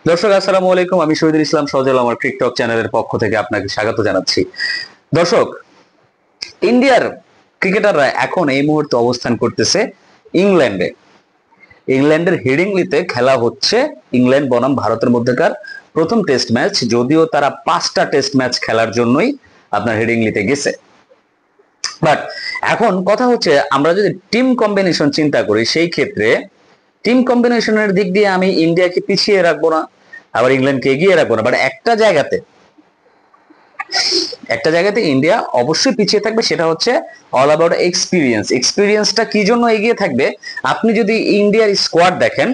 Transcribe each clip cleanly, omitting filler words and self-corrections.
দর্শক আসসালামু আলাইকুম, আমি শহীদুল ইসলাম সজল আমার টিকটক চ্যানেলের পক্ষ থেকে আপনাকে স্বাগত জানাচ্ছি। দর্শক, ইন্ডিয়ার ক্রিকেটাররা এখন এই মুহূর্তে অবস্থান করতেছে ইংল্যান্ডে। ইংল্যান্ডের হেডিংলিতে খেলা হচ্ছে ইংল্যান্ড বনাম ভারতের মধ্যকার প্রথম টেস্ট ম্যাচ, যদিও তারা 5টা টেস্ট ম্যাচ খেলার জন্যই আপনার হেডিংলিতে গেছে। বাট এখন কথা হচ্ছে, আমরা যদি টিম কম্বিনেশন চিন্তা করি, সেই ক্ষেত্রে টিম কম্বিনেশনের দিক দিয়ে আমি ইন্ডিয়াকে পিছিয়ে রাখবো না, আবার ইংল্যান্ডকে এগিয়ে রাখবো না। বাট একটা জায়গাতে ইন্ডিয়া অবশ্যই পিছিয়ে থাকবে, সেটা হচ্ছে অল অ্যাবাউট এক্সপিরিয়েন্স। এক্সপিরিয়েন্সটা কি জন্য এগিয়ে থাকবে? আপনি যদি ইন্ডিয়ার স্কোয়াড দেখেন,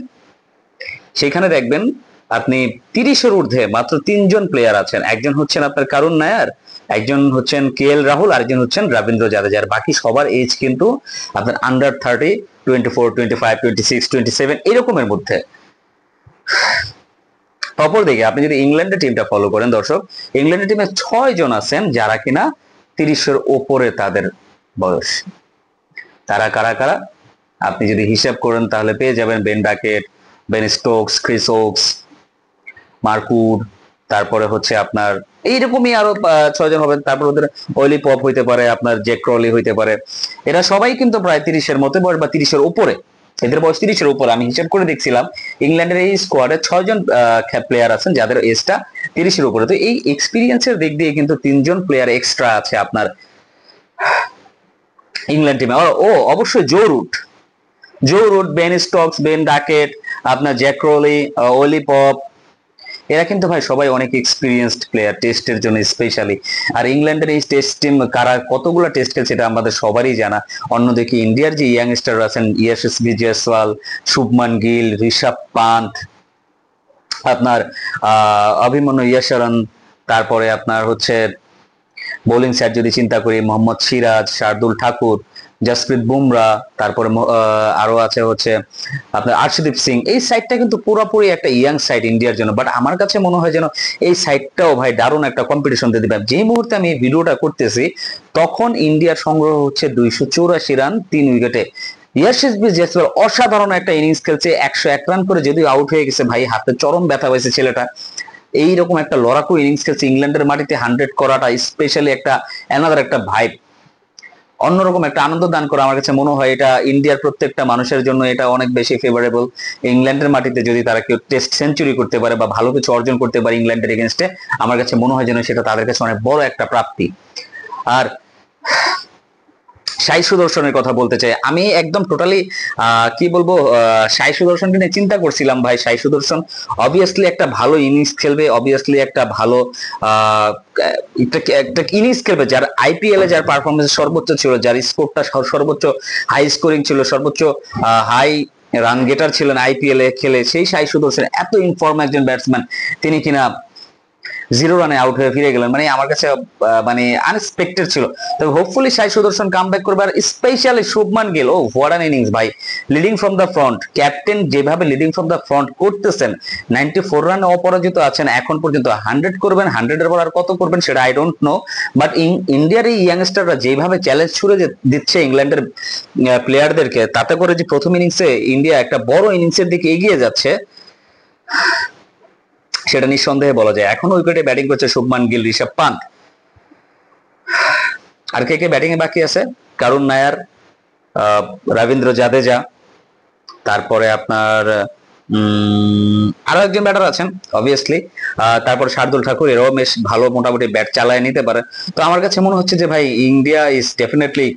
সেখানে দেখবেন আপনি 30-এর ঊর্ধ্বে মাত্র 3জন প্লেয়ার আছেন। একজন হচ্ছেন আপনার কারুন নায়ার, একজন হচ্ছেন KL রাহুল, আরেকজন হচ্ছেন রবীন্দ্র জাদেজা। আর বাকি সবার এজ কিন্তু আপনার আন্ডার 30, 24, 25, 26, 27 এরকমের মধ্যে। অপরদিকে আপনি যদি ইংল্যান্ডের টিমটা ফলো করেন দর্শক, ইংল্যান্ডের টিমে 6জন আছেন যারা কিনা 30-এর ওপরে তাদের বয়স। তারা কারা কারা? আপনি যদি হিসাব করেন তাহলে পেয়ে যাবেন Ben Duckett, Ben Stokes, Chris Woakes, Mark Wood, তারপরে হচ্ছে আপনার এইরকমই আরো 6জন হবেন। তারপর ওদের ওয়েলি পপ হইতে পারে, আপনার জ্যাক ক্রলি হইতে পারে। এরা সবাই কিন্তু প্রায় 30-এর মতো বয়স বা 30-এর উপরে। এদের বয়স 30-এর উপরে। আমি হিসাব করে দেখছিলাম ইংল্যান্ডের এই স্কোয়াডে 6জন প্লেয়ার আছেন যাদের এজটা 30-এর উপরে। তো এই এক্সপিরিয়েন্সের দিক দিয়ে কিন্তু 3জন প্লেয়ার এক্সট্রা আছে আপনার ইংল্যান্ড টিমে। ও অবশ্যই Joe Root, Ben Stokes, Ben Duckett, আপনার জ্যাক ক্রলি, ওলি পপ, এরা কিন্তু ভাই সবাই অনেক এক্সপিরিয়েন্সড প্লেয়ার টেস্টের জন্য স্পেশালি। আর ইংল্যান্ডের এই টেস্ট টিম কারা কতগুলো টেস্ট খেলছে এটা আমাদের সবারই জানা। অন্যদিকে ইন্ডিয়ার যে ইয়াংস্টার আছেন, ইয়াশস্বী জয়সওয়াল, শুভমান গিল, ঋষভ পান্থ, আপনার অভিমন্যু ইয়াশরন, তারপরে আপনার হচ্ছে বোলিং সাইড যদি চিন্তা করি, মোহাম্মদ সিরাজ, শার্দুল ঠাকুর, জসপ্রীত বুমরা, তারপরে আরো আছে হচ্ছে আপনার আর্শদীপ সিং। এই সাইডটা কিন্তু পুরোপুরি একটা ইয়াং সাইড ইন্ডিয়ার জন্য। বাট আমার কাছে মনে হয় যেন এই সাইডটাও ভাই দারুণ একটা কম্পিটিশন দিয়ে দিবে। যে মুহূর্তে আমি এই ভিডিওটা করতেছি তখন ইন্ডিয়ার সংগ্রহ হচ্ছে 284 রান 3 উইকেটে। ইয়াশস্বী জয়সওয়াল অসাধারণ একটা ইনিংস খেলছে, 101 রান করে যদিও আউট হয়ে গেছে। ভাই হাতে চরম ব্যথা হয়েছে ছেলেটা। এইরকম একটা লড়াকু ইনিংস খেলছে, ইংল্যান্ডের মাটিতে 100 করাটা স্পেশালি একটা অ্যানাদার একটা ভাইব, অন্যরকম একটা আনন্দ দান করে। আমার কাছে মনে হয় এটা ইন্ডিয়ার প্রত্যেকটা মানুষের জন্য এটা অনেক বেশি ফেভারেবল। ইংল্যান্ডের মাটিতে যদি তারা কেউ টেস্ট সেঞ্চুরি করতে পারে বা ভালো কিছু অর্জন করতে পারে ইংল্যান্ডের এগেনস্টে, আমার কাছে মনে হয় যেন সেটা তাদের কাছে অনেক বড় একটা প্রাপ্তি। আর সাই সুদর্শনের কথা বলতে চাই আমি, একদম টোটালি কি বলবো, সাই সুদর্শনকে নিয়ে চিন্তা করছিলাম। ভাই সাই সুদর্শন অবভিয়াসলি একটা ভালো ইনিংস খেলবে, অবভিয়াসলি একটা ভালো একটা ইনিংস খেলবে যার IPL এ যার পারফরমেন্স সর্বোচ্চ ছিল, যার স্কোরটা সর্বোচ্চ হাই স্কোরিং ছিল, সর্বোচ্চ হাই রান গেটার ছিলেন IPL এ খেলে, সেই সাই সুদর্শন এত ইনফর্ম একজন ব্যাটসম্যান, তিনি কিনা 0 রানে আউট হয়ে ফিরে গেলেন। মানে আমার কাছে মানে আনএক্সপেক্টেড ছিল। তবে হোপফুলি সাই সুদর্শন কামব্যাক করবে। আর specially Shubman Gill, oh what an innings ভাই, leading from the front. Captain যেভাবে লিডিং ফ্রম দ্য ফ্রন্ট করতেছেন, 94 রানে অপরাজিত আছেন এখন পর্যন্ত। 100 করবেন, 100-এর পর আর কত করবেন সেটা আই ডোন্ট নো। বাট ইন্ডিয়ার এই ইয়াংস্টাররা যেভাবে চ্যালেঞ্জ ছুড়ে দিচ্ছে ইংল্যান্ডের প্লেয়ারদেরকে, তাতে করে যে প্রথম ইনিংসে ইন্ডিয়া একটা বড় ইনিংসের দিকে এগিয়ে যাচ্ছে, সেটা নিঃসন্দেহে বলা যায়। এখন উইকেটে ব্যাটিং করছে শুভমান গিল, ঋষভ পান্থ। আর কে কে ব্যাটিং এ বাকি আছে? কারুন নায়ার, রবীন্দ্র জাদেজা, তারপরে আপনার আরো একজন ব্যাটার আছেন অবভিয়াসলি, তারপর শার্দুল ঠাকুর, এরাও বেশ ভালো মোটামুটি ব্যাট চালায় নিতে পারে। তো আমার কাছে মনে হচ্ছে যে ভাই ইন্ডিয়া ইজ ডেফিনেটলি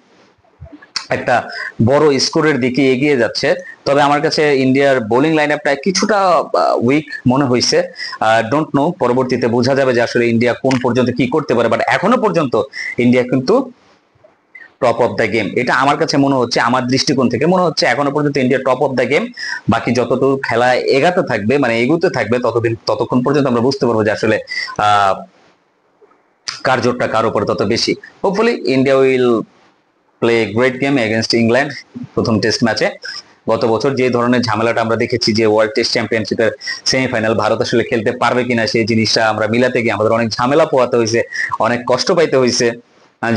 একটা বড় স্কোরের দিকে এগিয়ে যাচ্ছে। তবে আমার কাছে ইন্ডিয়ার বোলিং লাইন আপটা কিছুটা উইক মনে হয়েছে। ডোন্ট নো, পরবর্তীতে বোঝা যাবে যে আসলে ইন্ডিয়া কোন পর্যন্ত কি করতে পারে। বাট এখনো পর্যন্ত ইন্ডিয়া কিন্তু টপ অফ দ্য গেম, এটা আমার কাছে মনে হচ্ছে, আমার দৃষ্টিকোণ থেকে মনে হচ্ছে এখনো পর্যন্ত India top of the game. বাকি যতটুকু খেলা এগাতে থাকবে, মানে এগুতে থাকবে, ততক্ষণ পর্যন্ত আমরা বুঝতে পারবো যে আসলে কার জোরটা কার উপরে তত বেশি। Hopefully India will play great game against England প্রথম টেস্ট ম্যাচে। গত বছর যে ধরনের ঝামেলাটা আমরা দেখেছি যে ওয়ার্ল্ড টেস্ট চ্যাম্পিয়নশিপের সেমিফাইনাল ভারত আসলে খেলতে পারবে কিনা, সেই জিনিসটা আমরা মিলাতে গিয়ে আমাদের অনেক ঝামেলা পোহাতে হয়েছে, অনেক কষ্ট পাইতে হয়েছে।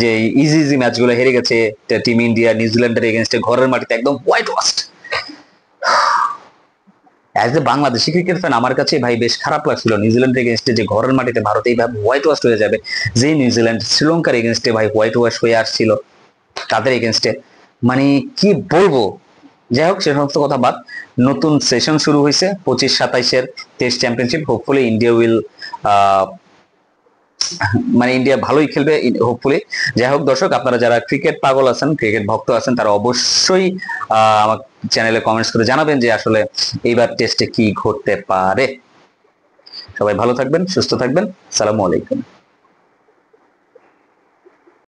যে ইজি ইজি ম্যাচগুলো হেরে গেছে টিম ইন্ডিয়া নিউজিল্যান্ডের এগেনস্টে ঘরের মাটিতে একদম white washed. As a Bangladeshi cricket fan আমার কাছে ভাই বেশ খারাপ লাগছিল নিউজিল্যান্ডের এগেনস্টে যে ঘরের মাটিতে ভারত এইভাবে হোয়াইট ওয়াশ হয়ে যাবে, যে নিউজিল্যান্ড শ্রীলঙ্কার এগেনস্টে ভাই হোয়াইট ওয়াশ হয়ে আসছিল তাদের এগেনস্টে, মানে কি বলবো। যাই হোক সে সমস্ত কথা বাদ, নতুন সেশন শুরু হয়েছে 25-27-এর test championship. Hopefully India will মানে ইন্ডিয়া ভালোই খেলবে হোপফুলি। যাই হোক দর্শক, আপনারা যারা ক্রিকেট পাগল আছেন, ক্রিকেট ভক্ত আছেন, তারা অবশ্যই আমার চ্যানেলে কমেন্টস করে জানাবেন যে আসলে এইবার টেস্টে কি ঘটতে পারে। সবাই ভালো থাকবেন, সুস্থ থাকবেন। সালামু আলাইকুম।